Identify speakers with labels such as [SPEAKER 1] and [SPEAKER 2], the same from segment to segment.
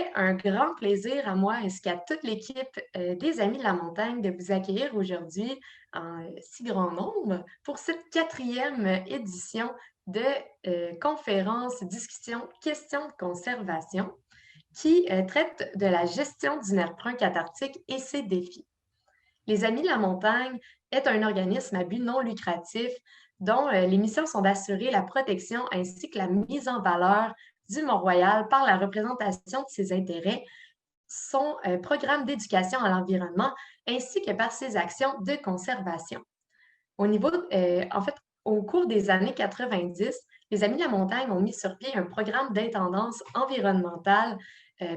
[SPEAKER 1] fait un grand plaisir à moi ainsi qu'à toute l'équipe des Amis de la Montagne de vous accueillir aujourd'hui en si grand nombre pour cette quatrième édition de conférence, discussion, questions de conservation qui traite de la gestion du nerf brun cathartique et ses défis. Les Amis de la Montagne est un organisme à but non lucratif dont les missions sont d'assurer la protection ainsi que la mise en valeur du Mont-Royal par la représentation de ses intérêts, son programme d'éducation à l'environnement ainsi que par ses actions de conservation. En fait, au cours des années 90, les Amis de la Montagne ont mis sur pied un programme d'intendance environnementale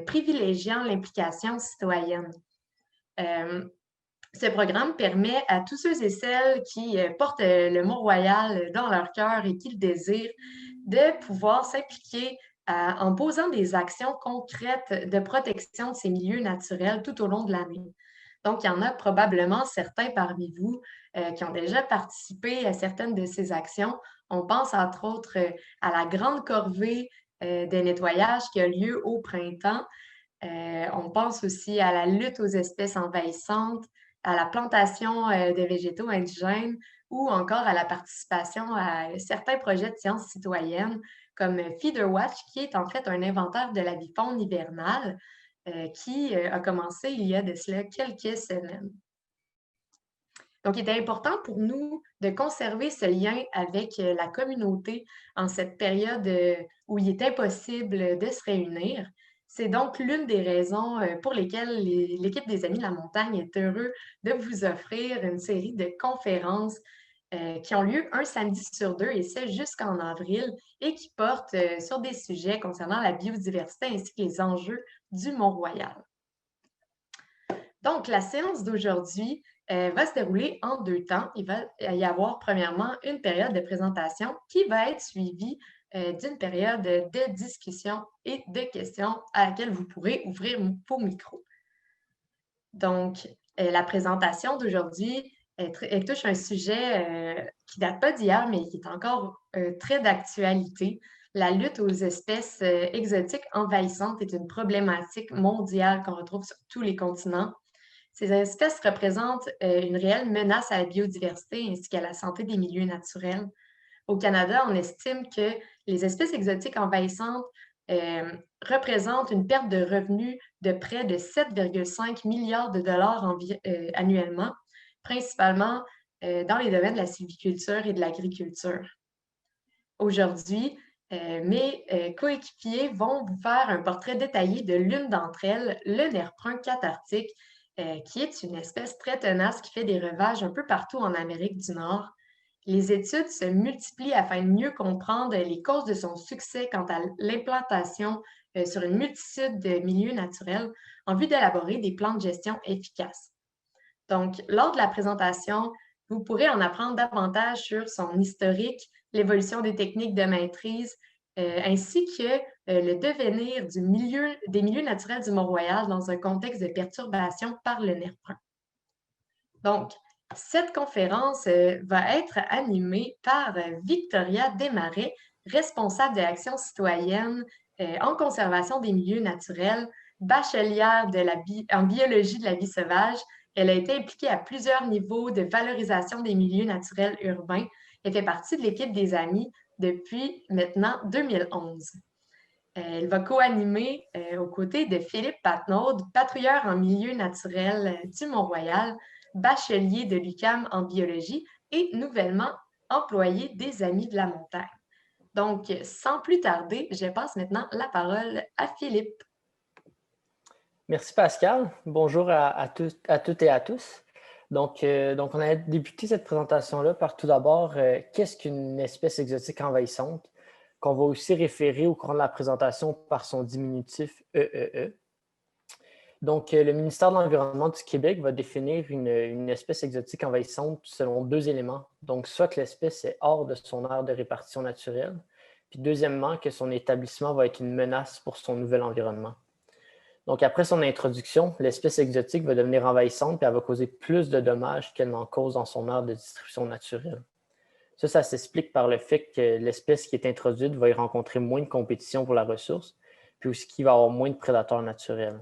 [SPEAKER 1] privilégiant l'implication citoyenne. Euh, Ce programme permet à tous ceux et celles qui portent le Mont-Royal dans leur cœur et qui le désirent de pouvoir s'impliquer en posant des actions concrètes de protection de ces milieux naturels tout au long de l'année. Donc, il y en a probablement certains parmi vous qui ont déjà participé à certaines de ces actions. On pense entre autres à la grande corvée de nettoyage qui a lieu au printemps. On pense aussi à la lutte aux espèces envahissantes, à la plantation de végétaux indigènes ou encore à la participation à certains projets de sciences citoyennes comme Feeder Watch, qui est en fait un inventaire de la faune hivernale qui a commencé il y a de cela quelques semaines. Donc, il est important pour nous de conserver ce lien avec la communauté en cette période où il est impossible de se réunir. C'est donc l'une des raisons pour lesquelles l'équipe des Amis de la Montagne est heureux de vous offrir une série de conférences qui ont lieu un samedi sur deux, et ce jusqu'en avril, et qui portent sur des sujets concernant la biodiversité ainsi que les enjeux du Mont-Royal. Donc, la séance d'aujourd'hui va se dérouler en deux temps. Il va y avoir premièrement une période de présentation qui va être suivie d'une période de discussion et de questions à laquelle vous pourrez ouvrir vos micros. Donc, la présentation d'aujourd'hui, elle touche un sujet qui ne date pas d'hier, mais qui est encore très d'actualité. La lutte aux espèces exotiques envahissantes est une problématique mondiale qu'on retrouve sur tous les continents. Ces espèces représentent une réelle menace à la biodiversité ainsi qu'à la santé des milieux naturels. Au Canada, on estime que les espèces exotiques envahissantes euh, représentent une perte de revenus de près de 7,5 milliards de dollars annuellement, principalement dans les domaines de la sylviculture et de l'agriculture. Aujourd'hui, mes coéquipiers vont vous faire un portrait détaillé de l'une d'entre elles, le nerf brun cathartique, qui est une espèce très tenace qui fait des ravages un peu partout en Amérique du Nord. Les études se multiplient afin de mieux comprendre les causes de son succès quant à l'implantation sur une multitude de milieux naturels en vue d'élaborer des plans de gestion efficaces. Donc, lors de la présentation, vous pourrez en apprendre davantage sur son historique, l'évolution des techniques de maîtrise, ainsi que le devenir des milieux naturels du Mont-Royal dans un contexte de perturbation par le nerf brun. Donc, cette conférence va être animée par Victoria Desmarais, responsable de l'action citoyenne en conservation des milieux naturels, bachelière en biologie de la vie sauvage. Elle a été impliquée à plusieurs niveaux de valorisation des milieux naturels urbains. Elle fait partie de l'équipe des Amis depuis maintenant 2011. Elle va co-animer aux côtés de Philippe Patnaud, patrouilleur en milieu naturel du Mont-Royal, bachelier de l'UQAM en biologie et nouvellement employé des Amis de la Montagne. Donc, sans plus tarder, je passe maintenant la parole à Philippe.
[SPEAKER 2] Merci Pascal. Bonjour à toutes et à tous. Donc, on a débuté cette présentation-là par tout d'abord, qu'est-ce qu'une espèce exotique envahissante, qu'on va aussi référer au cours de la présentation par son diminutif EEE. Donc, le ministère de l'Environnement du Québec va définir une espèce exotique envahissante selon deux éléments. Donc, soit que l'espèce est hors de son aire de répartition naturelle, puis deuxièmement, que son établissement va être une menace pour son nouvel environnement. Donc, après son introduction, l'espèce exotique va devenir envahissante et elle va causer plus de dommages qu'elle n'en cause dans son aire de distribution naturelle. Ça s'explique par le fait que l'espèce qui est introduite va y rencontrer moins de compétition pour la ressource, puis aussi qu'il va y avoir moins de prédateurs naturels.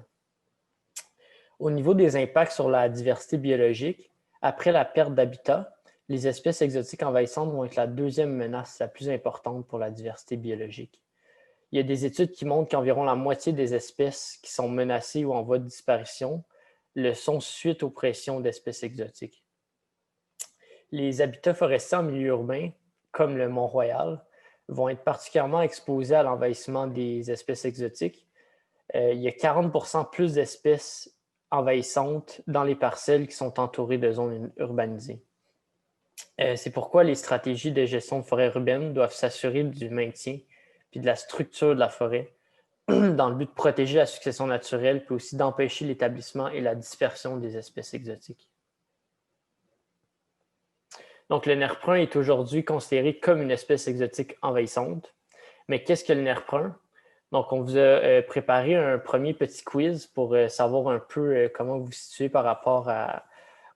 [SPEAKER 2] Au niveau des impacts sur la diversité biologique, après la perte d'habitat, les espèces exotiques envahissantes vont être la deuxième menace la plus importante pour la diversité biologique. Il y a des études qui montrent qu'environ la moitié des espèces qui sont menacées ou en voie de disparition le sont suite aux pressions d'espèces exotiques. Les habitats forestiers en milieu urbain, comme le Mont-Royal, vont être particulièrement exposés à l'envahissement des espèces exotiques. Il y a 40% plus d'espèces envahissantes dans les parcelles qui sont entourées de zones urbanisées. C'est pourquoi les stratégies de gestion de forêt urbaine doivent s'assurer du maintien puis de la structure de la forêt dans le but de protéger la succession naturelle puis aussi d'empêcher l'établissement et la dispersion des espèces exotiques. Donc, le nerf brun est aujourd'hui considéré comme une espèce exotique envahissante. Mais qu'est-ce que le nerf brun? Donc, on vous a préparé un premier petit quiz pour savoir un peu comment vous vous situez par rapport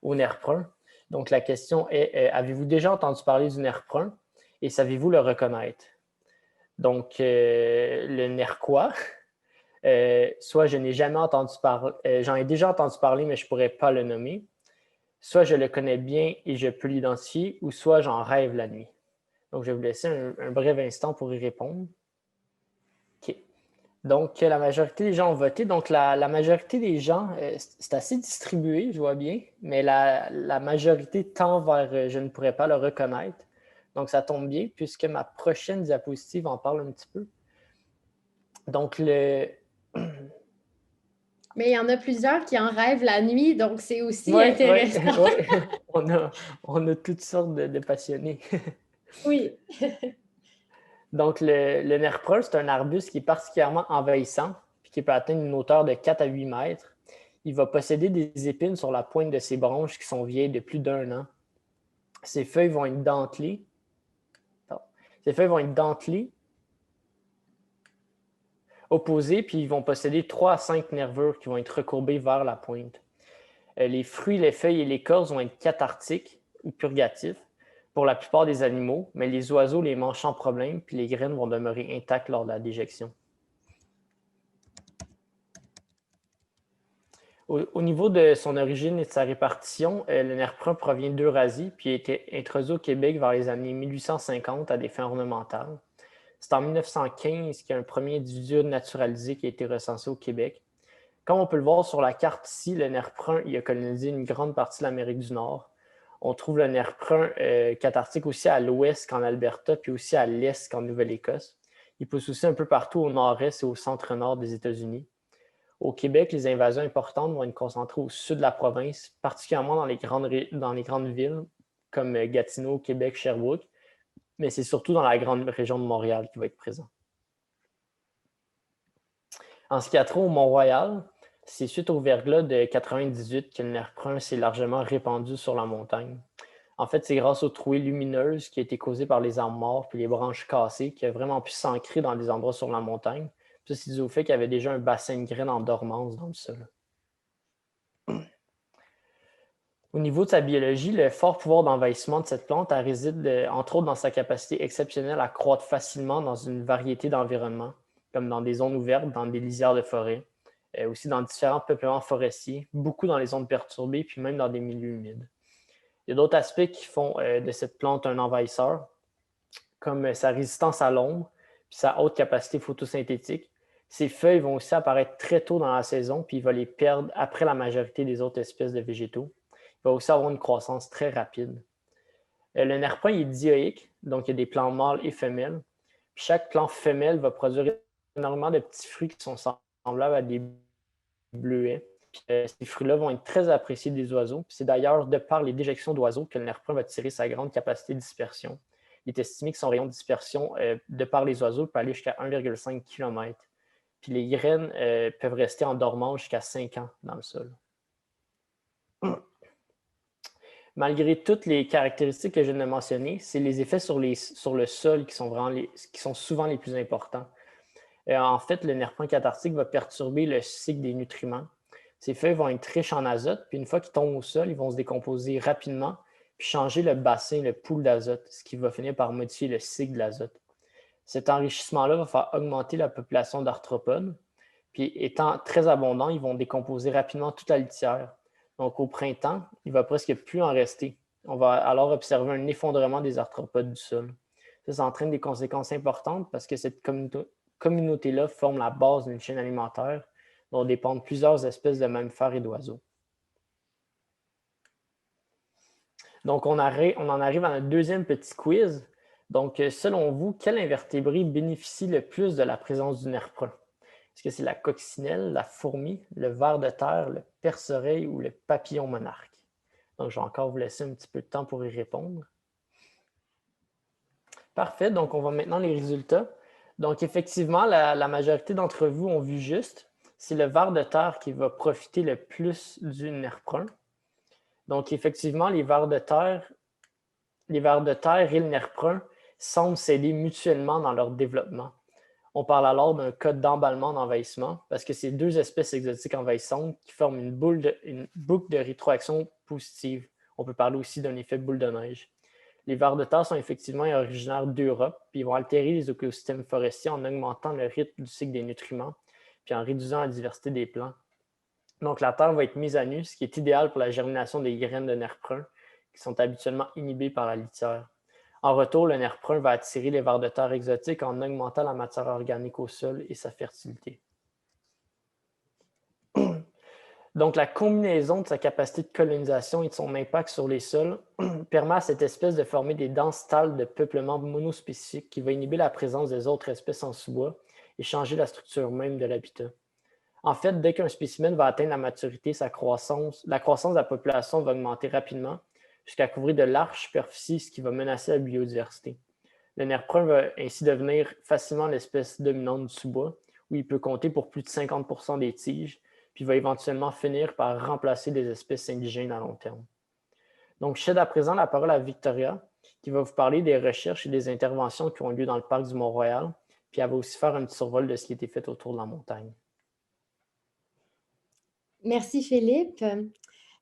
[SPEAKER 2] au nerf brun. Donc, la question est, avez-vous déjà entendu parler du nerf brun et savez-vous le reconnaître? Donc, le nerquois, soit je n'ai jamais entendu parler, j'en ai déjà entendu parler, mais je ne pourrais pas le nommer. Soit je le connais bien et je peux l'identifier, ou soit j'en rêve la nuit. Donc, je vais vous laisser un bref instant pour y répondre. OK. Donc, la majorité des gens ont voté. Donc, la majorité des gens, c'est assez distribué, je vois bien, mais la majorité tend vers je ne pourrais pas le reconnaître. Donc, ça tombe bien puisque ma prochaine diapositive en parle un petit peu. Donc,
[SPEAKER 3] Mais il y en a plusieurs qui en rêvent la nuit, donc c'est aussi
[SPEAKER 2] ouais,
[SPEAKER 3] intéressant.
[SPEAKER 2] Ouais. On a toutes sortes de passionnés.
[SPEAKER 3] Oui.
[SPEAKER 2] Donc, le nerf brun, c'est un arbuste qui est particulièrement envahissant puis qui peut atteindre une hauteur de 4 à 8 mètres. Il va posséder des épines sur la pointe de ses branches qui sont vieilles de plus d'1 an. Ses feuilles vont être dentelées. Opposées, puis ils vont posséder 3 à 5 nervures qui vont être recourbées vers la pointe. Les fruits, les feuilles et l'écorce vont être cathartiques ou purgatifs pour la plupart des animaux, mais les oiseaux les mangent sans problème, puis les graines vont demeurer intactes lors de la déjection. Au niveau de son origine et de sa répartition, le nerf brun provient d'Eurasie, puis a été introduit au Québec vers les années 1850 à des fins ornementales. C'est en 1915 qu'il y a un premier individu naturalisé qui a été recensé au Québec. Comme on peut le voir sur la carte ici, le nerf brun il a colonisé une grande partie de l'Amérique du Nord. On trouve le nerf brun cathartique aussi à l'ouest qu'en Alberta, puis aussi à l'est qu'en Nouvelle-Écosse. Il pousse aussi un peu partout au nord-est et au centre-nord des États-Unis. Au Québec, les invasions importantes vont être concentrées au sud de la province, particulièrement dans les grandes villes comme Gatineau, Québec, Sherbrooke, mais c'est surtout dans la grande région de Montréal qui va être présent. En ce qui a trait au Mont-Royal, c'est suite au verglas de 98 que le nerf brun s'est largement répandu sur la montagne. En fait, c'est grâce aux trouées lumineuses qui ont été causées par les arbres morts puis les branches cassées qui a vraiment pu s'ancrer dans des endroits sur la montagne. Ça, c'est dû au fait qu'il y avait déjà un bassin de graines en dormance dans le sol. Au niveau de sa biologie, le fort pouvoir d'envahissement de cette plante réside entre autres dans sa capacité exceptionnelle à croître facilement dans une variété d'environnements, comme dans des zones ouvertes, dans des lisières de forêt, aussi dans différents peuplements forestiers, beaucoup dans les zones perturbées, puis même dans des milieux humides. Il y a d'autres aspects qui font de cette plante un envahisseur, comme sa résistance à l'ombre, puis sa haute capacité photosynthétique. Ses feuilles vont aussi apparaître très tôt dans la saison, puis il va les perdre après la majorité des autres espèces de végétaux. Il va aussi avoir une croissance très rapide. Le nerf brun est dioïque, donc il y a des plants mâles et femelles. Puis chaque plante femelle va produire énormément de petits fruits qui sont semblables à des bleuets. Puis, ces fruits-là vont être très appréciés des oiseaux. Puis c'est d'ailleurs de par les déjections d'oiseaux que le nerf brun va tirer sa grande capacité de dispersion. Il est estimé que son rayon de dispersion de par les oiseaux peut aller jusqu'à 1,5 km. Puis les graines peuvent rester en dormance jusqu'à 5 ans dans le sol. Malgré toutes les caractéristiques que je viens de mentionner, c'est les effets sur le sol qui sont souvent les plus importants. En fait, le nerf brun cathartique va perturber le cycle des nutriments. Ces feuilles vont être riches en azote, puis une fois qu'ils tombent au sol, ils vont se décomposer rapidement, puis changer le bassin, le pool d'azote, ce qui va finir par modifier le cycle de l'azote. Cet enrichissement-là va faire augmenter la population d'arthropodes. Puis étant très abondants, ils vont décomposer rapidement toute la litière. Donc au printemps, il ne va presque plus en rester. On va alors observer un effondrement des arthropodes du sol. Ça entraîne des conséquences importantes parce que cette communauté-là forme la base d'une chaîne alimentaire dont dépendent plusieurs espèces de mammifères et d'oiseaux. Donc, on en arrive à notre deuxième petit quiz. Donc, selon vous, quel invertébré bénéficie le plus de la présence du nerf brun? Est-ce que c'est la coccinelle, la fourmi, le ver de terre, le perce-oreille ou le papillon monarque? Donc, je vais encore vous laisser un petit peu de temps pour y répondre. Parfait, donc on va maintenant les résultats. Donc, effectivement, la majorité d'entre vous ont vu juste. C'est le ver de terre qui va profiter le plus du nerf brun. Donc, effectivement, les vers de terre et le nerf brun semblent s'aider mutuellement dans leur développement. On parle alors d'un cas d'emballement d'envahissement parce que c'est deux espèces exotiques envahissantes qui forment une boucle de rétroaction positive. On peut parler aussi d'un effet boule de neige. Les vers de terre sont effectivement originaires d'Europe, puis ils vont altérer les écosystèmes forestiers en augmentant le rythme du cycle des nutriments, puis en réduisant la diversité des plants. Donc, la terre va être mise à nu, ce qui est idéal pour la germination des graines de nerf brun, qui sont habituellement inhibées par la litière. En retour, le nerf brun va attirer les vers de terre exotiques en augmentant la matière organique au sol et sa fertilité. Donc, la combinaison de sa capacité de colonisation et de son impact sur les sols permet à cette espèce de former des denses talles de peuplement monospécifiques qui va inhiber la présence des autres espèces en sous-bois et changer la structure même de l'habitat. En fait, dès qu'un spécimen va atteindre la maturité, la croissance de la population va augmenter rapidement jusqu'à couvrir de larges superficies, ce qui va menacer la biodiversité. Le nerf brun va ainsi devenir facilement l'espèce dominante du sous-bois, où il peut compter pour plus de 50% des tiges, puis va éventuellement finir par remplacer des espèces indigènes à long terme. Donc, je cède à présent la parole à Victoria, qui va vous parler des recherches et des interventions qui ont lieu dans le parc du Mont-Royal, puis elle va aussi faire un petit survol de ce qui a été fait autour de la montagne.
[SPEAKER 3] Merci Philippe.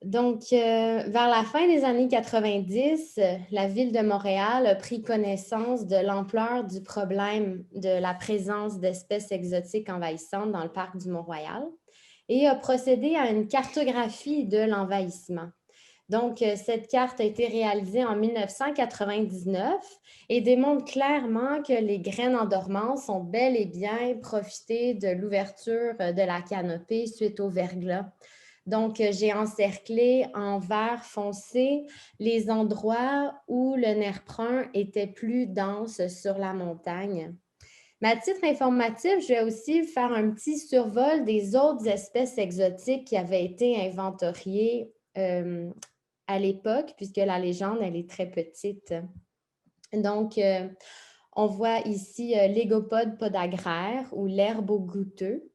[SPEAKER 3] Donc, vers la fin des années 90, la Ville de Montréal a pris connaissance de l'ampleur du problème de la présence d'espèces exotiques envahissantes dans le parc du Mont-Royal et a procédé à une cartographie de l'envahissement. Donc, cette carte a été réalisée en 1999 et démontre clairement que les graines en dormance ont bel et bien profité de l'ouverture de la canopée suite au verglas. Donc, j'ai encerclé en vert foncé les endroits où le nerf brun était plus dense sur la montagne. Mais à titre informatif, je vais aussi faire un petit survol des autres espèces exotiques qui avaient été inventoriées à l'époque, puisque la légende, elle est très petite. Donc, on voit ici l'égopode podagraire ou l'herbe au goutteux.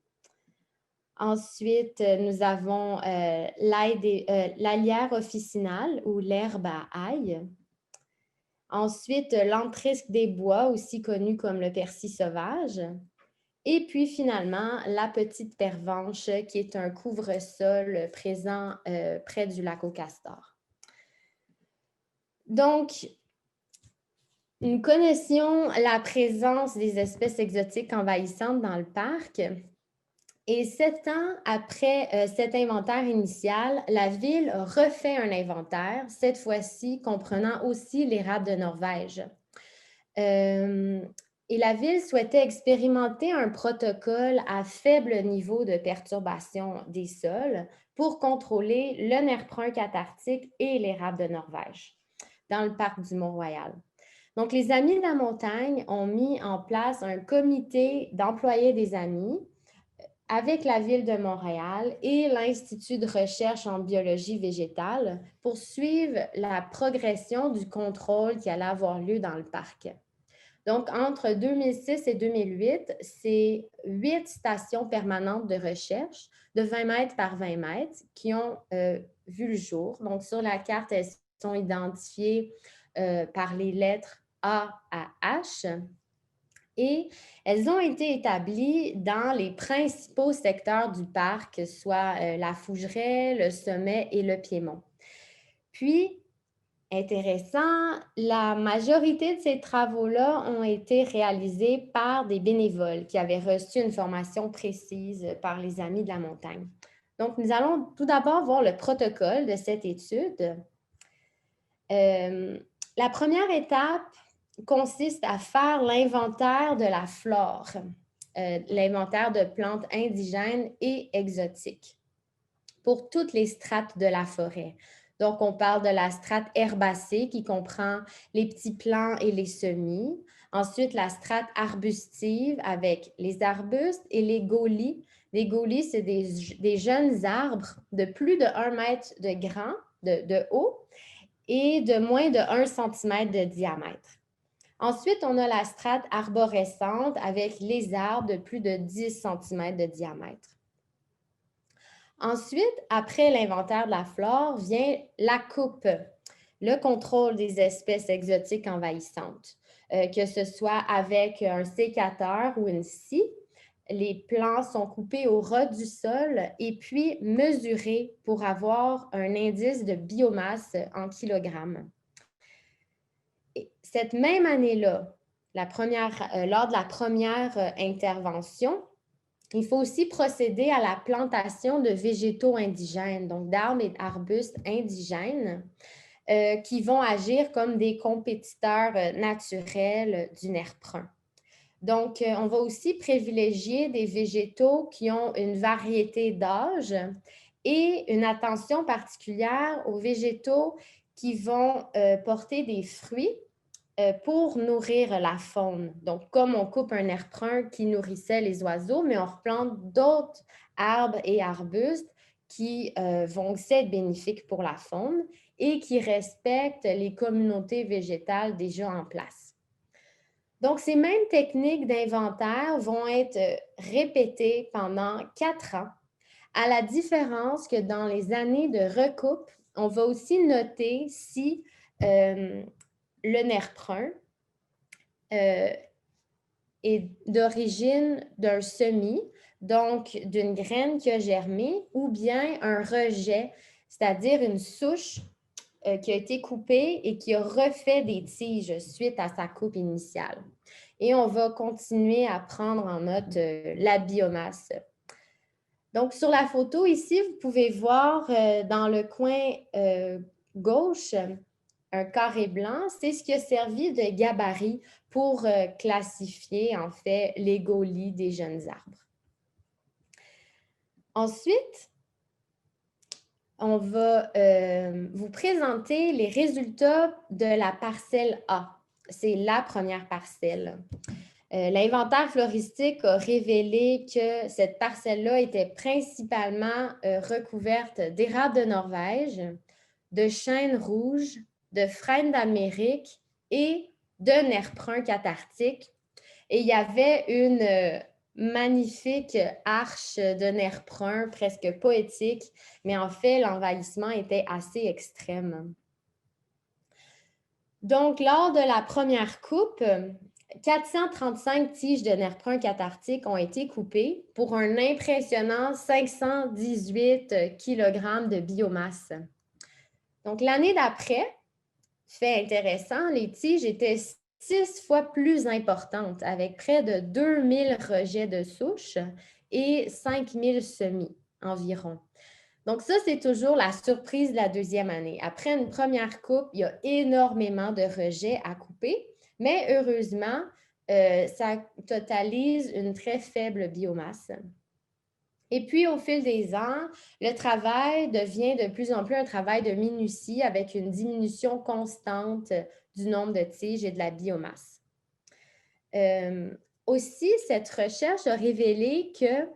[SPEAKER 3] Ensuite, nous avons l'alière officinale ou l'herbe à ail. Ensuite, l'entrisque des bois, aussi connu comme le persil sauvage. Et puis finalement, la petite pervenche qui est un couvre-sol présent près du lac au Castor. Donc, nous connaissions la présence des espèces exotiques envahissantes dans le parc. Et 7 ans après cet inventaire initial, la Ville refait un inventaire, cette fois-ci comprenant aussi l'érable de Norvège. Et la Ville souhaitait expérimenter un protocole à faible niveau de perturbation des sols pour contrôler le nerf brun cathartique et l'érable de Norvège dans le parc du Mont-Royal. Donc, les Amis de la montagne ont mis en place un comité d'employés des Amis avec la Ville de Montréal et l'Institut de recherche en biologie végétale pour suivre la progression du contrôle qui allait avoir lieu dans le parc. Donc, entre 2006 et 2008, c'est 8 stations permanentes de recherche de 20 mètres par 20 mètres qui ont vu le jour. Donc, sur la carte, elles sont identifiées par les lettres A à H. Et elles ont été établies dans les principaux secteurs du parc, soit la Fougeraie, le Sommet et le Piémont. Puis, Intéressant. La majorité de ces travaux-là ont été réalisés par des bénévoles qui avaient reçu une formation précise par les Amis de la montagne. Donc, nous allons tout d'abord voir le protocole de cette étude. La première étape consiste à faire l'inventaire de la flore, l'inventaire de plantes indigènes et exotiques pour toutes les strates de la forêt. Donc, on parle de la strate herbacée qui comprend les petits plants et les semis. Ensuite, la strate arbustive avec les arbustes et les gaulies. Les gaulies, c'est des jeunes arbres de plus de 1 mètre de haut et de moins de 1 cm de diamètre. Ensuite, on a la strate arborescente avec les arbres de plus de 10 cm de diamètre. Ensuite, après l'inventaire de la flore, vient la coupe, le contrôle des espèces exotiques envahissantes, que ce soit avec un sécateur ou une scie. Les plants sont coupés au ras du sol et puis mesurés pour avoir un indice de biomasse en kilogrammes. Et cette même année-là, lors de la première intervention, il faut aussi procéder à la plantation de végétaux indigènes, donc d'arbres et d'arbustes indigènes qui vont agir comme des compétiteurs naturels du nerf brun. Donc, on va aussi privilégier des végétaux qui ont une variété d'âge et une attention particulière aux végétaux qui vont porter des fruits pour nourrir la faune. Donc, comme on coupe un nerf brun qui nourrissait les oiseaux, mais on replante d'autres arbres et arbustes qui vont aussi être bénéfiques pour la faune et qui respectent les communautés végétales déjà en place. Donc, ces mêmes techniques d'inventaire vont être répétées pendant 4 ans, à la différence que dans les années de recoupe, on va aussi noter si le nerf brun est d'origine d'un semis, donc d'une graine qui a germé, ou bien un rejet, c'est-à-dire une souche qui a été coupée et qui a refait des tiges suite à sa coupe initiale. Et on va continuer à prendre en note la biomasse. Donc, sur la photo ici, vous pouvez voir dans le coin gauche, un carré blanc, c'est ce qui a servi de gabarit pour classifier, en fait, les gaulies des jeunes arbres. Ensuite, on va vous présenter les résultats de la parcelle A. C'est la première parcelle. L'inventaire floristique a révélé que cette parcelle-là était principalement recouverte d'érables de Norvège, de chênes rouges, de frênes d'Amérique et de nerf brun cathartique. Et il y avait une magnifique arche de nerf brun, presque poétique, mais en fait, l'envahissement était assez extrême. Donc, lors de la première coupe, 435 tiges de nerf brun cathartique ont été coupées pour un impressionnant 518 kg de biomasse. Donc, l'année d'après, fait intéressant, les tiges étaient 6 fois plus importantes, avec près de 2000 rejets de souches et 5000 semis environ. Donc ça, c'est toujours la surprise de la deuxième année. Après une première coupe, il y a énormément de rejets à couper, mais heureusement, ça totalise une très faible biomasse. Et puis, au fil des ans, le travail devient de plus en plus un travail de minutie avec une diminution constante du nombre de tiges et de la biomasse. Aussi, cette recherche a révélé que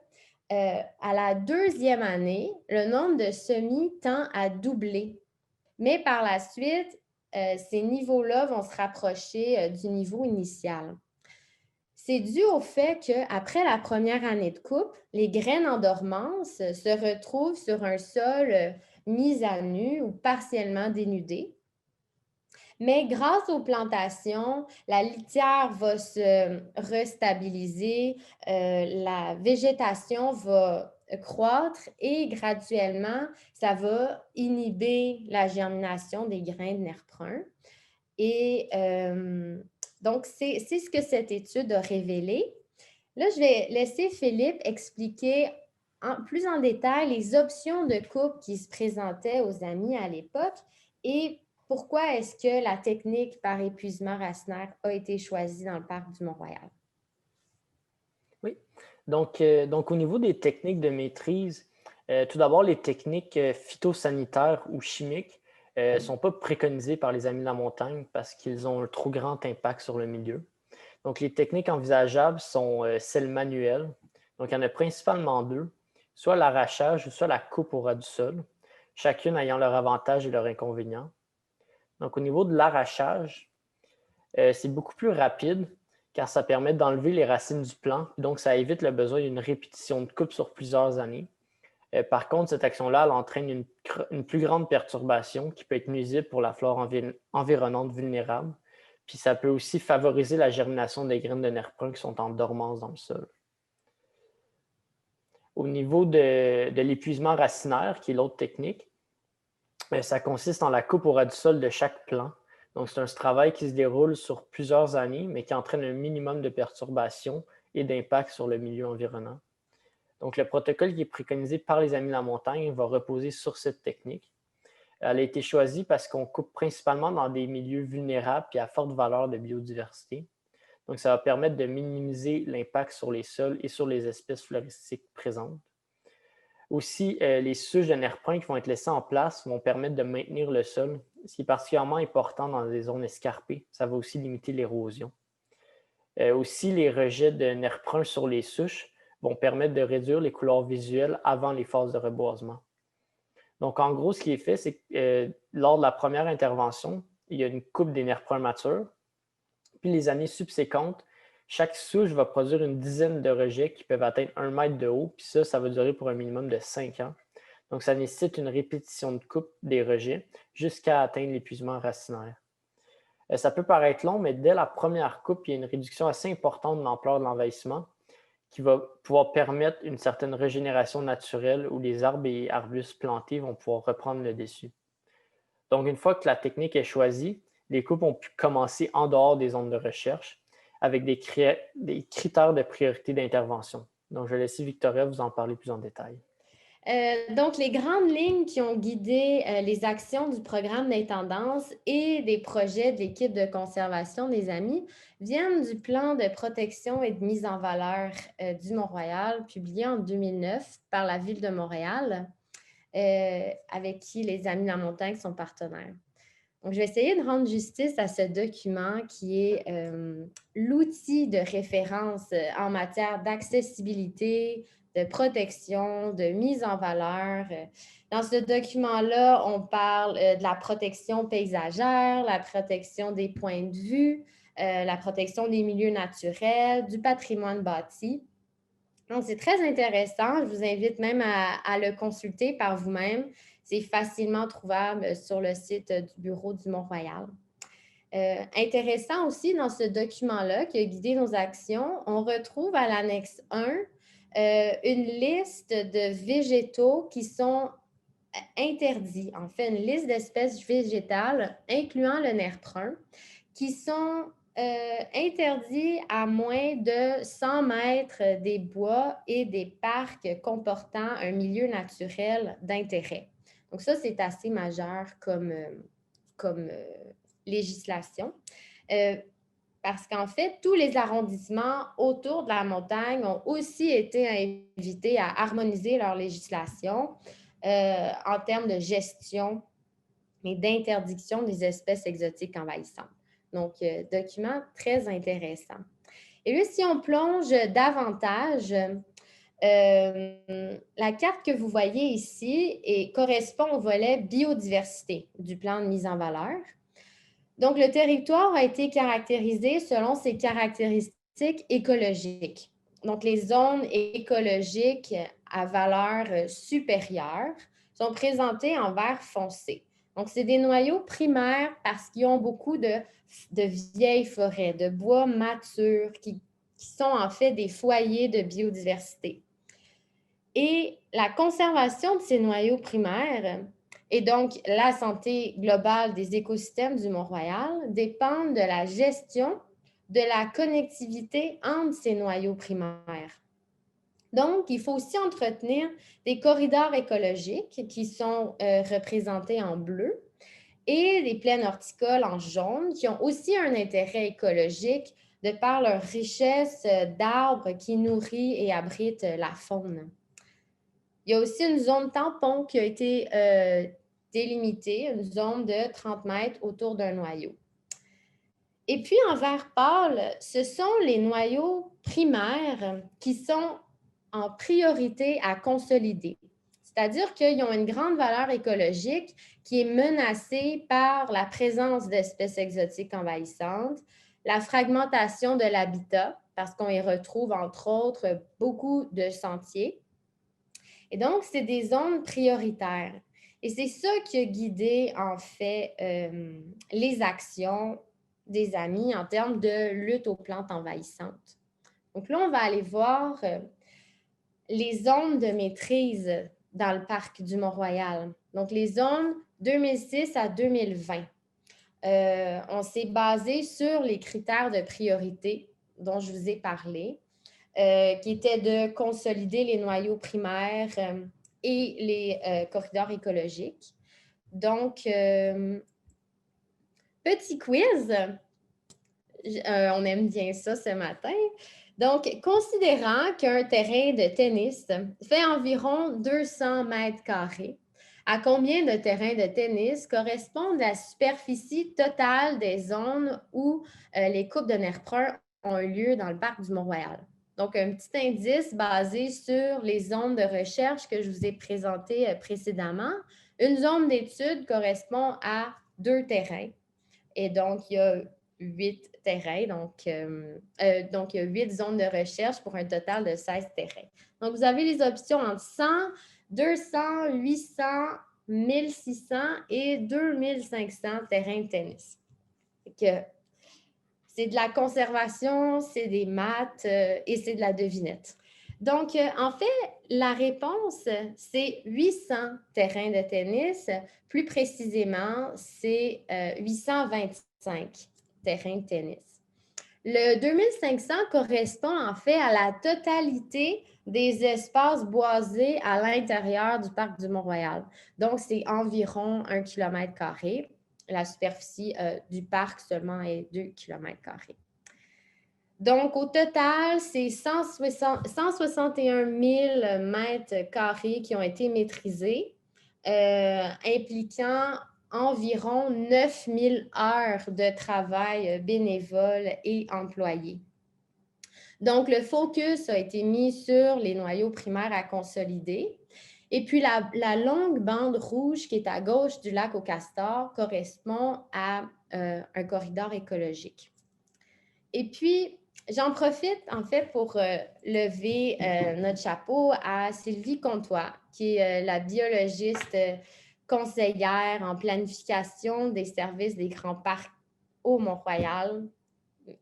[SPEAKER 3] à la deuxième année, le nombre de semis tend à doubler. Mais par la suite, ces niveaux-là vont se rapprocher du niveau initial. C'est dû au fait qu'après la première année de coupe, les graines en dormance se retrouvent sur un sol mis à nu ou partiellement dénudé. Mais grâce aux plantations, la litière va se restabiliser, la végétation va croître et graduellement, ça va inhiber la germination des grains de nerf brun. Et donc, c'est ce que cette étude a révélé. Là, je vais laisser Philippe expliquer plus en détail les options de coupe qui se présentaient aux amis à l'époque et pourquoi est-ce que la technique par épuisement racinaire a été choisie dans le parc du Mont-Royal.
[SPEAKER 2] Oui. Donc, au niveau des techniques de maîtrise, tout d'abord, les techniques phytosanitaires ou chimiques ne sont pas préconisées par les Amis de la montagne parce qu'ils ont un trop grand impact sur le milieu. Donc, les techniques envisageables sont celles manuelles. Donc, il y en a principalement deux, soit l'arrachage ou soit la coupe au ras du sol, chacune ayant leur avantage et leur inconvénient. Donc, au niveau de l'arrachage, c'est beaucoup plus rapide car ça permet d'enlever les racines du plant, donc ça évite le besoin d'une répétition de coupe sur plusieurs années. Par contre, cette action-là, elle entraîne une plus grande perturbation qui peut être nuisible pour la flore environnante vulnérable. Puis ça peut aussi favoriser la germination des graines de nerf brun qui sont en dormance dans le sol. Au niveau de l'épuisement racinaire, qui est l'autre technique, ça consiste en la coupe au ras du sol de chaque plant. Donc, c'est un travail qui se déroule sur plusieurs années, mais qui entraîne un minimum de perturbation et d'impact sur le milieu environnant. Donc, le protocole qui est préconisé par les Amis de la montagne va reposer sur cette technique. Elle a été choisie parce qu'on coupe principalement dans des milieux vulnérables et à forte valeur de biodiversité. Donc, ça va permettre de minimiser l'impact sur les sols et sur les espèces floristiques présentes. Aussi, les souches de nerf brun qui vont être laissées en place vont permettre de maintenir le sol, ce qui est particulièrement important dans des zones escarpées. Ça va aussi limiter l'érosion. Aussi, les rejets de nerf brun sur les souches vont permettre de réduire les couleurs visuelles avant les phases de reboisement. Donc, en gros, ce qui est fait, c'est que lors de la première intervention, il y a une coupe des nerfs bruns matures. Puis les années subséquentes, chaque souche va produire une dizaine de rejets qui peuvent atteindre 1 mètre de haut. Puis ça va durer pour un minimum de 5 ans. Donc, ça nécessite une répétition de coupe des rejets jusqu'à atteindre l'épuisement racinaire. Ça peut paraître long, mais dès la première coupe, il y a une réduction assez importante de l'ampleur de l'envahissement qui va pouvoir permettre une certaine régénération naturelle où les arbres et arbustes plantés vont pouvoir reprendre le dessus. Donc, une fois que la technique est choisie, les coupes ont pu commencer en dehors des zones de recherche avec des critères de priorité d'intervention. Donc, je vais laisser Victoria vous en parler plus en détail.
[SPEAKER 3] Donc, les grandes lignes qui ont guidé les actions du programme d'intendance et des projets de l'équipe de conservation des Amis viennent du plan de protection et de mise en valeur du Mont-Royal, publié en 2009 par la Ville de Montréal, avec qui les Amis de la montagne sont partenaires. Donc, je vais essayer de rendre justice à ce document qui est l'outil de référence en matière d'accessibilité, de protection, de mise en valeur. Dans ce document-là, on parle de la protection paysagère, la protection des points de vue, la protection des milieux naturels, du patrimoine bâti. Donc, c'est très intéressant. Je vous invite même à le consulter par vous-même. C'est facilement trouvable sur le site du Bureau du Mont-Royal. Intéressant aussi dans ce document-là qui a guidé nos actions, on retrouve à l'annexe 1 une liste de végétaux qui sont interdits. En fait, une liste d'espèces végétales, incluant le nerf brun, qui sont interdits à moins de 100 mètres des bois et des parcs comportant un milieu naturel d'intérêt. Donc ça, c'est assez majeur comme législation. Parce qu'en fait, tous les arrondissements autour de la montagne ont aussi été invités à harmoniser leur législation en termes de gestion et d'interdiction des espèces exotiques envahissantes. Donc, document très intéressant. Et là, si on plonge davantage, la carte que vous voyez ici correspond au volet biodiversité du plan de mise en valeur. Donc, le territoire a été caractérisé selon ses caractéristiques écologiques. Donc, les zones écologiques à valeur supérieure sont présentées en vert foncé. Donc, c'est des noyaux primaires parce qu'ils ont beaucoup de vieilles forêts, de bois matures qui sont en fait des foyers de biodiversité. Et la conservation de ces noyaux primaires et donc la santé globale des écosystèmes du Mont-Royal dépendent de la gestion de la connectivité entre ces noyaux primaires. Donc, il faut aussi entretenir des corridors écologiques qui sont représentés en bleu et des plaines horticoles en jaune qui ont aussi un intérêt écologique de par leur richesse d'arbres qui nourrit et abrite la faune. Il y a aussi une zone tampon qui a été délimitée, une zone de 30 mètres autour d'un noyau. Et puis, en vert pâle, ce sont les noyaux primaires qui sont en priorité à consolider. C'est-à-dire qu'ils ont une grande valeur écologique qui est menacée par la présence d'espèces exotiques envahissantes, la fragmentation de l'habitat, parce qu'on y retrouve, entre autres, beaucoup de sentiers. Et donc, c'est des zones prioritaires. Et c'est ça qui a guidé, en fait, les actions des amis en termes de lutte aux plantes envahissantes. Donc là, on va aller voir les zones de maîtrise dans le parc du Mont-Royal. Donc, les zones 2006 à 2020. On s'est basé sur les critères de priorité dont je vous ai parlé, qui étaient de consolider les noyaux primaires et les corridors écologiques. Donc, petit quiz. On aime bien ça ce matin. Donc, considérant qu'un terrain de tennis fait environ 200 mètres carrés, à combien de terrains de tennis correspond la superficie totale des zones où les coupes de nerfs bruns ont eu lieu dans le parc du Mont-Royal? Donc, un petit indice basé sur les zones de recherche que je vous ai présentées précédemment. Une zone d'étude correspond à 2 terrains. Et donc, il y a 8 terrains, donc il y a 8 zones de recherche pour un total de 16 terrains. Donc, vous avez les options entre 100, 200, 800, 1600 et 2500 terrains de tennis. C'est de la conservation, c'est des maths et c'est de la devinette. Donc, en fait, la réponse, c'est 800 terrains de tennis. Plus précisément, c'est 825 terrains de tennis. Le 2500 correspond en fait à la totalité des espaces boisés à l'intérieur du parc du Mont-Royal. Donc, c'est environ 1 km². La superficie du parc seulement est 2 km². Donc, au total, c'est 161 000 mètres carrés qui ont été maîtrisés, impliquant environ 9 000 heures de travail bénévole et employé. Donc, le focus a été mis sur les noyaux primaires à consolider. Et puis, la longue bande rouge qui est à gauche du lac aux Castors correspond à un corridor écologique. Et puis, j'en profite en fait pour lever notre chapeau à Sylvie Comtois, qui est la biologiste conseillère en planification des services des grands parcs au Mont-Royal,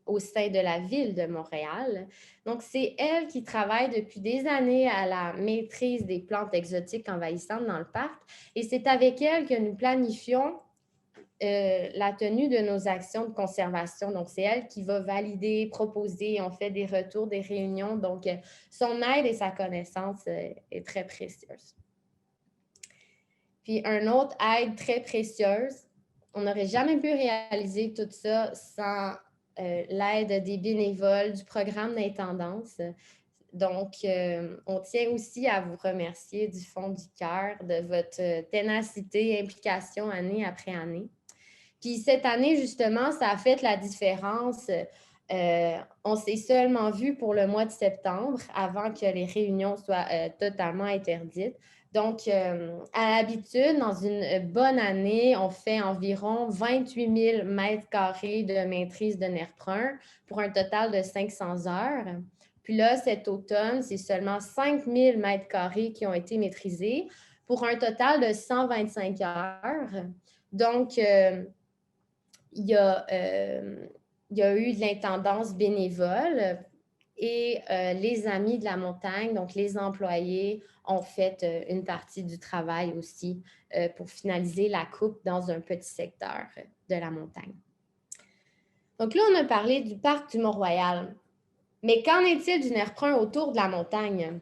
[SPEAKER 3] au sein de la ville de Montréal. Donc, c'est elle qui travaille depuis des années à la maîtrise des plantes exotiques envahissantes dans le parc. Et c'est avec elle que nous planifions la tenue de nos actions de conservation. Donc, c'est elle qui va valider, proposer. On fait des retours, des réunions. Donc, son aide et sa connaissance est très précieuse. Puis, une autre aide très précieuse, on n'aurait jamais pu réaliser tout ça sans l'aide des bénévoles du programme d'intendance. Donc, on tient aussi à vous remercier du fond du cœur de votre ténacité et implication année après année. Puis cette année, justement, ça a fait la différence. On s'est seulement vu pour le mois de septembre avant que les réunions soient totalement interdites. Donc, à l'habitude, dans une bonne année, on fait environ 28 000 mètres carrés de maîtrise de nerfs bruns pour un total de 500 heures. Puis là, cet automne, c'est seulement 5 000 mètres carrés qui ont été maîtrisés pour un total de 125 heures. Donc, il y a eu de l'intendance bénévole et les Amis de la montagne, donc les employés, ont fait une partie du travail aussi pour finaliser la coupe dans un petit secteur de la montagne. Donc là, on a parlé du parc du Mont-Royal. Mais qu'en est-il du nerf brun autour de la montagne?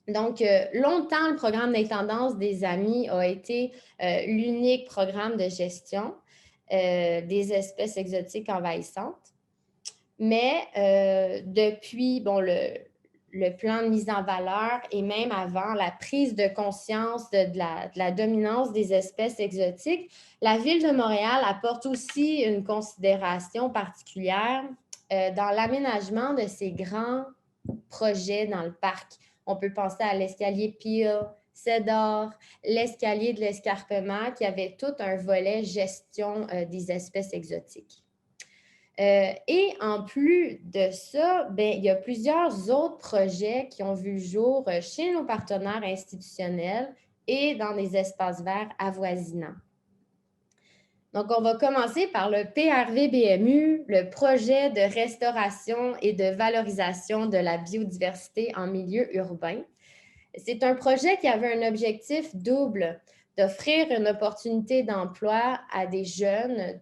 [SPEAKER 3] Donc, longtemps, le programme d'intendance des Amis a été l'unique programme de gestion des espèces exotiques envahissantes. Mais depuis le plan de mise en valeur et même avant la prise de conscience de la dominance des espèces exotiques, la Ville de Montréal apporte aussi une considération particulière dans l'aménagement de ces grands projets dans le parc. On peut penser à l'escalier Peel, Cedar, l'escalier de l'escarpement qui avait tout un volet gestion des espèces exotiques. Et en plus de ça, il y a plusieurs autres projets qui ont vu le jour chez nos partenaires institutionnels et dans des espaces verts avoisinants. Donc, on va commencer par le PRV-BMU, le projet de restauration et de valorisation de la biodiversité en milieu urbain. C'est un projet qui avait un objectif double, d'offrir une opportunité d'emploi à des jeunes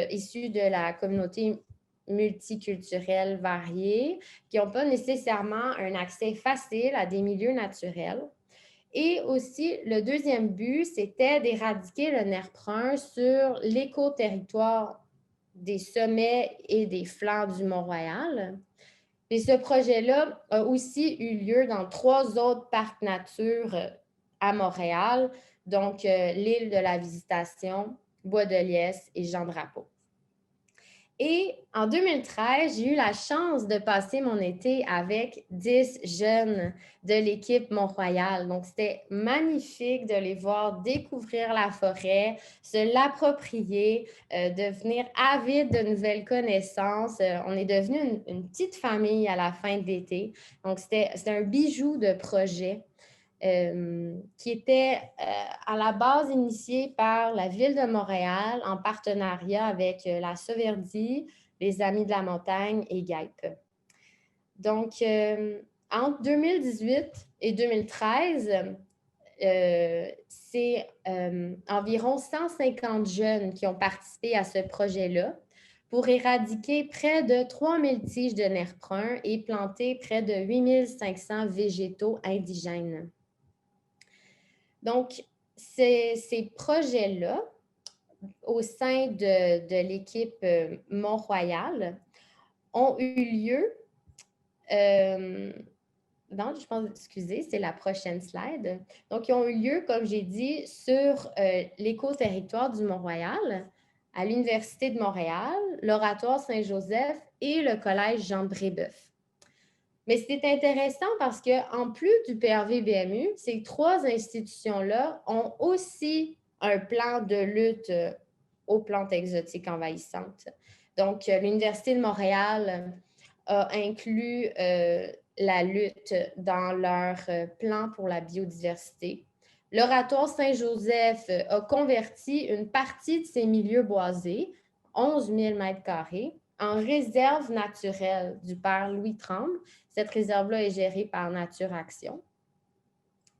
[SPEAKER 3] issus de la communauté multiculturelle variée qui n'ont pas nécessairement un accès facile à des milieux naturels. Et aussi, le deuxième but, c'était d'éradiquer le nerf brun sur l'éco-territoire des sommets et des flancs du Mont-Royal. Et ce projet-là a aussi eu lieu dans 3 autres parcs nature à Montréal, donc l'île de la Visitation, Bois-de-Liesse et Jean-Drapeau. Et en 2013, j'ai eu la chance de passer mon été avec 10 jeunes de l'équipe Mont-Royal. Donc, c'était magnifique de les voir découvrir la forêt, se l'approprier, devenir avides de nouvelles connaissances. On est devenu une petite famille à la fin de l'été. Donc, c'était un bijou de projet. Qui était à la base initié par la Ville de Montréal en partenariat avec la Sauverdi, les Amis de la montagne et GAIP. Donc, entre 2018 et 2013, c'est environ 150 jeunes qui ont participé à ce projet-là pour éradiquer près de 3000 tiges de nerf brun et planter près de 8500 végétaux indigènes. Donc, ces projets-là, au sein de l'équipe Mont-Royal, ont eu lieu, je pense, excusez, c'est la prochaine slide. Donc, ils ont eu lieu, comme j'ai dit, sur l'éco-territoire du Mont-Royal, à l'Université de Montréal, l'Oratoire Saint-Joseph et le Collège Jean-Brébeuf. Mais c'est intéressant parce qu'en plus du PRV-BMU, ces 3 institutions-là ont aussi un plan de lutte aux plantes exotiques envahissantes. Donc, l'Université de Montréal a inclus la lutte dans leur plan pour la biodiversité. L'Oratoire Saint-Joseph a converti une partie de ses milieux boisés, 11 000 m², en réserve naturelle du père Louis Tremble. Cette réserve-là est gérée par Nature Action.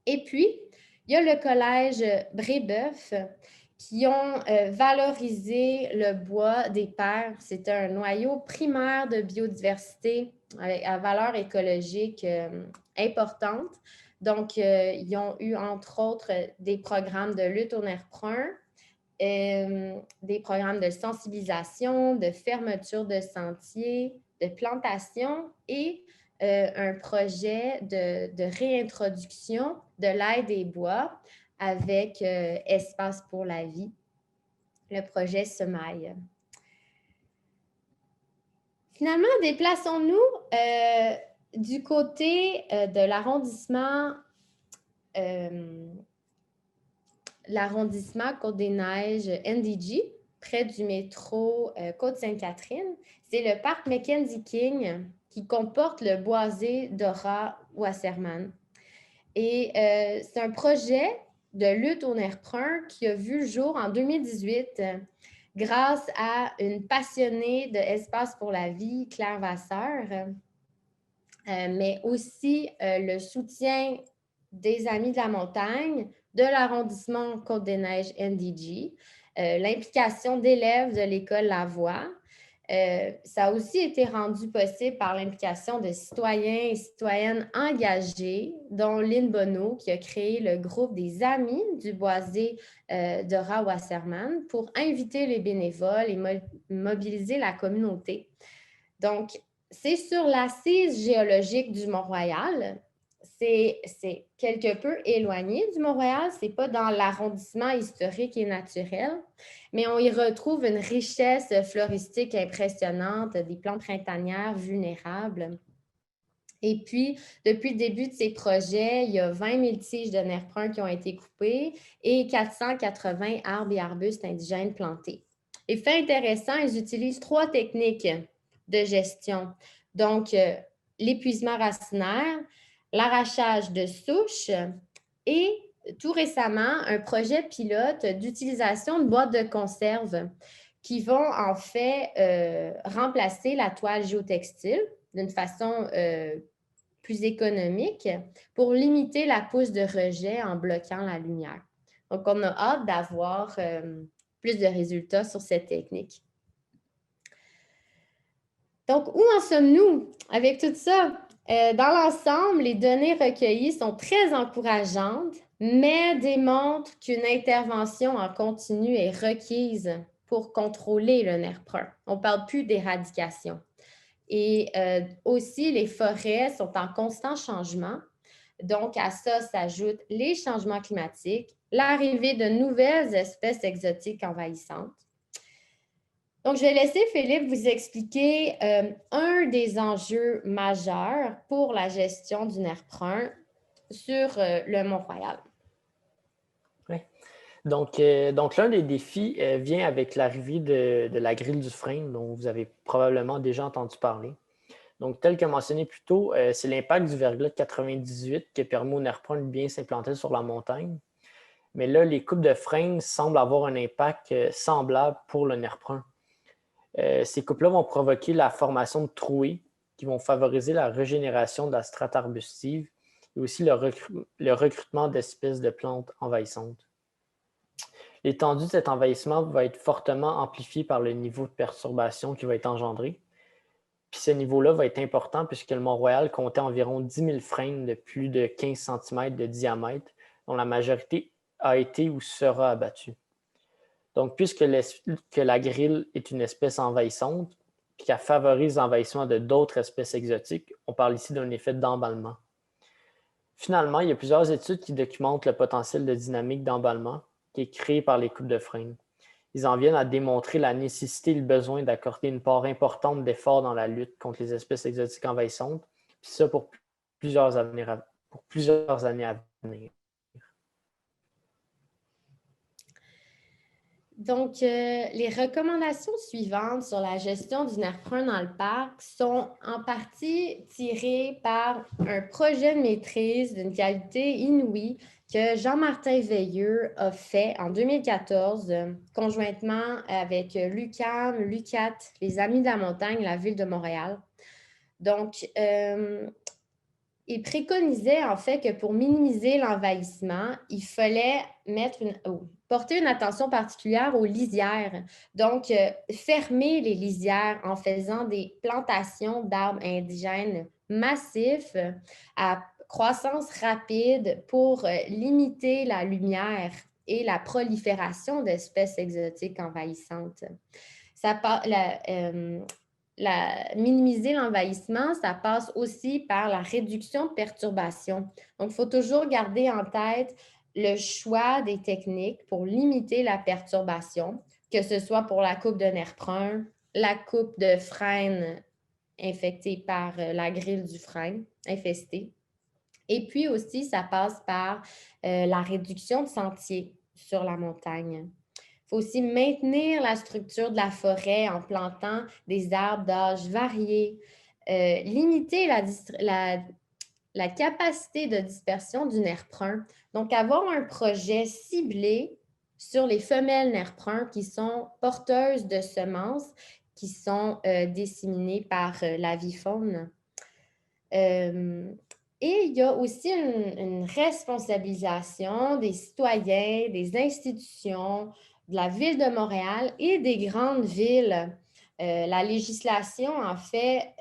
[SPEAKER 3] Et puis, il y a le Collège Brébeuf qui ont valorisé le bois des pères. C'est un noyau primaire de biodiversité à valeur écologique importante. Donc, ils ont eu, entre autres, des programmes de lutte au nerf brun, des programmes de sensibilisation, de fermeture de sentiers, de plantation et un projet de réintroduction de l'ail des bois avec Espace pour la vie, le projet Semaille. Finalement, déplaçons-nous du côté de l'arrondissement Côte-des-Neiges NDG, près du métro Côte-Sainte-Catherine. C'est le parc Mackenzie King qui comporte le boisé d'Ora-Wasserman. Et c'est un projet de lutte au nerf brun qui a vu le jour en 2018 grâce à une passionnée de Espace pour la vie, Claire Vasseur. mais aussi le soutien des Amis de la montagne, de l'arrondissement Côte-des-Neiges NDG, l'implication d'élèves de l'école La Voix. Ça a aussi été rendu possible par l'implication de citoyens et citoyennes engagés, dont Lynn Bonneau, qui a créé le groupe des Amis du boisé de Rawasserman pour inviter les bénévoles et mobiliser la communauté. Donc, c'est sur l'assise géologique du Mont-Royal. C'est quelque peu éloigné du Mont-Royal, ce n'est pas dans l'arrondissement historique et naturel, mais on y retrouve une richesse floristique impressionnante, des plantes printanières vulnérables. Et puis, depuis le début de ces projets, il y a 20 000 tiges de nerfs bruns qui ont été coupées et 480 arbres et arbustes indigènes plantés. Et fait intéressant, ils utilisent 3 techniques de gestion. Donc, l'épuisement racinaire, l'arrachage de souches et tout récemment, un projet pilote d'utilisation de boîtes de conserve qui vont en fait remplacer la toile géotextile d'une façon plus économique pour limiter la pousse de rejet en bloquant la lumière. Donc, on a hâte d'avoir plus de résultats sur cette technique. Donc, où en sommes-nous avec tout ça? Dans l'ensemble, les données recueillies sont très encourageantes, mais démontrent qu'une intervention en continu est requise pour contrôler le nerf brun. On ne parle plus d'éradication. Et aussi, les forêts sont en constant changement. Donc, à ça s'ajoutent les changements climatiques, l'arrivée de nouvelles espèces exotiques envahissantes. Donc, je vais laisser Philippe vous expliquer un des enjeux majeurs pour la gestion du nerf brun sur le Mont-Royal.
[SPEAKER 2] Oui. Donc l'un des défis vient avec l'arrivée de la grille du frein, dont vous avez probablement déjà entendu parler. Donc, tel que mentionné plus tôt, c'est l'impact du verglas de 98 qui permet au nerf brun de bien s'implanter sur la montagne. Mais là, les coupes de frein semblent avoir un impact semblable pour le nerf brun. Ces coupes-là vont provoquer la formation de trouées qui vont favoriser la régénération de la strate arbustive et aussi le recrutement d'espèces de plantes envahissantes. L'étendue de cet envahissement va être fortement amplifié par le niveau de perturbation qui va être engendré. Puis ce niveau-là va être important puisque le Mont-Royal comptait environ 10 000 freins de plus de 15 cm de diamètre, dont la majorité a été ou sera abattue. Donc, puisque la grille est une espèce envahissante, puis qu'elle favorise l'envahissement de d'autres espèces exotiques, on parle ici d'un effet d'emballement. Finalement, il y a plusieurs études qui documentent le potentiel de dynamique d'emballement qui est créé par les coupes de frein. Ils en viennent à démontrer la nécessité et le besoin d'accorder une part importante d'efforts dans la lutte contre les espèces exotiques envahissantes, puis ça pour plusieurs années à venir.
[SPEAKER 3] Donc, les recommandations suivantes sur la gestion du nerf brun dans le parc sont en partie tirées par un projet de maîtrise d'une qualité inouïe que Jean-Martin Veilleux a fait en 2014, conjointement avec l'UQAM, l'UQAT, les Amis de la montagne, la Ville de Montréal. Donc, il préconisait en fait que pour minimiser l'envahissement, il fallait porter une attention particulière aux lisières. Donc, fermer les lisières en faisant des plantations d'arbres indigènes massifs à croissance rapide pour limiter la lumière et la prolifération d'espèces exotiques envahissantes. Minimiser l'envahissement, ça passe aussi par la réduction de perturbations. Donc, il faut toujours garder en tête le choix des techniques pour limiter la perturbation, que ce soit pour la coupe de nerf brun, la coupe de frein infectée par la grille du frein infestée. Et puis aussi, ça passe par la réduction de sentiers sur la montagne. Il faut aussi maintenir la structure de la forêt en plantant des arbres d'âge variés, limiter la capacité de dispersion du nerf brun. Donc, avoir un projet ciblé sur les femelles nerf brun qui sont porteuses de semences qui sont disséminées par l'avifaune. Et il y a aussi une responsabilisation des citoyens, des institutions, de la Ville de Montréal et des grandes villes. La législation, en fait,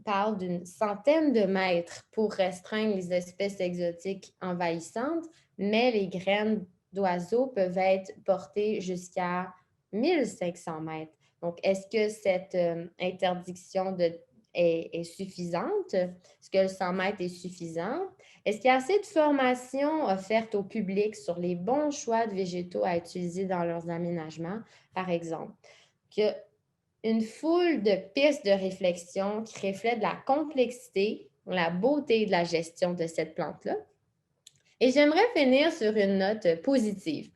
[SPEAKER 3] parle d'une centaine de mètres pour restreindre les espèces exotiques envahissantes, mais les graines d'oiseaux peuvent être portées jusqu'à 1500 mètres. Donc, est-ce que cette interdiction est suffisante? Est-ce que le 100 mètres est suffisant? Est-ce qu'il y a assez de formation offerte au public sur les bons choix de végétaux à utiliser dans leurs aménagements, par exemple? Que une foule de pistes de réflexion qui reflètent la complexité, la beauté de la gestion de cette plante-là. Et j'aimerais finir sur une note positive.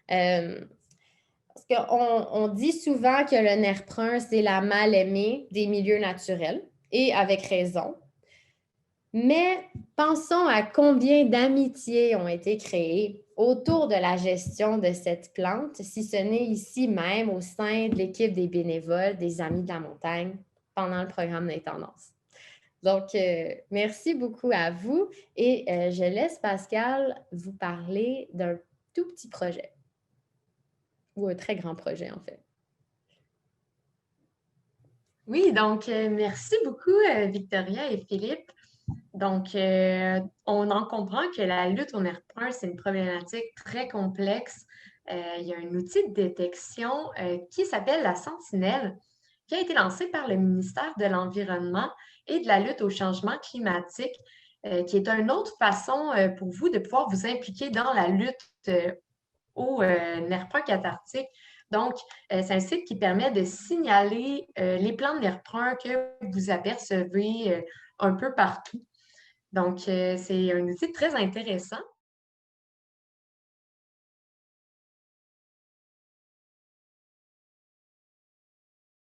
[SPEAKER 3] Parce qu'on dit souvent que le nerf brun, c'est la mal-aimée des milieux naturels, et avec raison. Mais pensons à combien d'amitiés ont été créées autour de la gestion de cette plante, si ce n'est ici même au sein de l'équipe des bénévoles, des Amis de la montagne, pendant le programme d'intendance. Donc, merci beaucoup à vous et je laisse Pascal vous parler d'un tout petit projet, ou un très grand projet en fait.
[SPEAKER 1] Oui, donc merci beaucoup Victoria et Philippe. Donc, on en comprend que la lutte au nerf brun, c'est une problématique très complexe. Il y a un outil de détection qui s'appelle la Sentinelle, qui a été lancé par le ministère de l'Environnement et de la lutte au changement climatique, qui est une autre façon pour vous de pouvoir vous impliquer dans la lutte au nerf brun cathartique. Donc, c'est un site qui permet de signaler les plants de nerf brun que vous apercevez un peu partout. Donc, c'est un outil très intéressant.